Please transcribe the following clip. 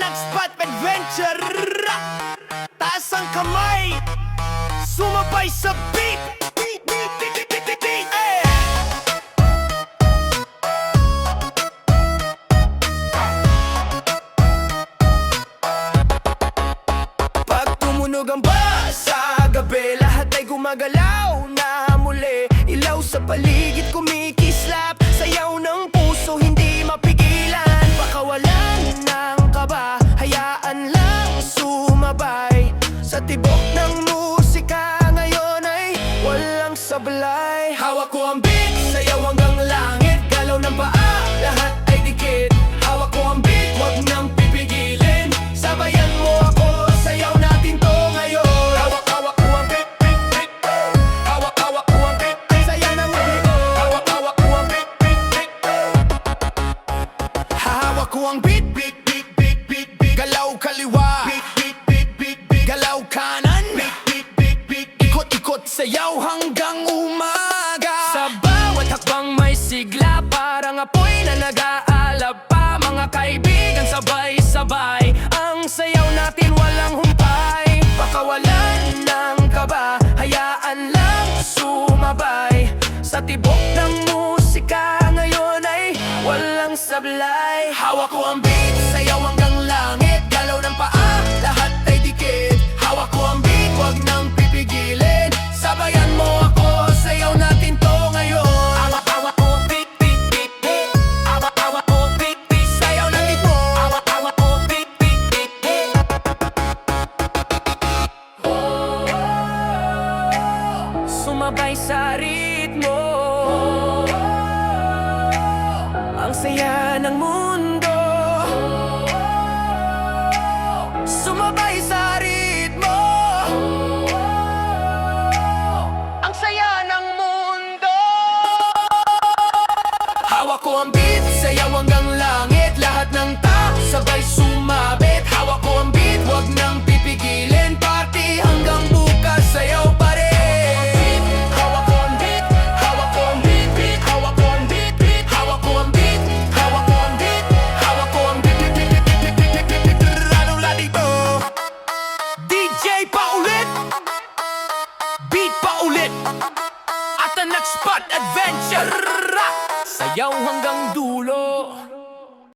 nag-spot adventure. Taas ang kamay, sumabay sa beat. Eh. Pag tumunog ang bass sa gabi, lahat ay gumagalaw na muli. Ilaw sa paligid kumikislap, sayaw ng puso hindi mapigilan. Pakawalan ng kaba, hayaan lang sumabay. Sa tibok ng musika ngayon ay walang sablay. Hawak ko ang beat, sayaw hanggang langit. Galaw ng paa, lahat ay dikit. Hawak ko ang beat, wag nang pipigilin. Sabayan mo ako, sayaw natin to ngayon. Hawak-hawak ko ang beat, beat, beat. Hawak-hawak ko ang beat, beat. Saya ng beat. Hawak-hawak ko ang beat, beat, beat. Hawak ko ang beat, beat, beat, beat, beat, beat. Galaw kaliwa, beat, beat, beat, beat, beat. Galaw kanan, beat, beat, beat, beat, beat. Ikot-ikot sayaw hanggang umaga. Sa bawat hakbang may sigla, parang apoy na nag-aalab pa. Mga kaibigan sabay-sabay, ang sayaw natin walang humpay. Pakawalan ng kaba, hayaan lang sumabay. Sa tibok ng musika ngayon ay walang sablay. Hawak ko ang beat, sayaw hanggang langit. Galaw ng paa, lahat ay dikit. Hawak ko ang beat, wag nang pipigilin. Sabayan mo ako, sayaw natin to ngayon. Hawak-hawak ko ang beat, beat, beat, beat. Hawak-hawak ko ang beat, beat. Sayaw natin to. Hawak-hawak ko ang beat, beat, beat, beat. Sumabay sa ritmo, ang saya ng mundo. Sumabay sa ritmo, ang saya ng mundo. Hawak ko ang beat, sayaw hanggang langit. Lahat ng tao sabay sumabit. Hawak ko ang beat, wag nang pipigilin. Party hanggang bukas, sayaw pa rin. Hawak ko ang beat, hawak ko ang beat, beat. Hawak ko ang beat, beat. Hawak ko ang beat, hawak ko ang beat. Hawak ko ang beat, beat, beat, beat, beat, beat, beat, beat, beat. Lalo dito DJ pa ulit, beat pa ulit, at ang nag-spot adventure. Sayaw hanggang dulo.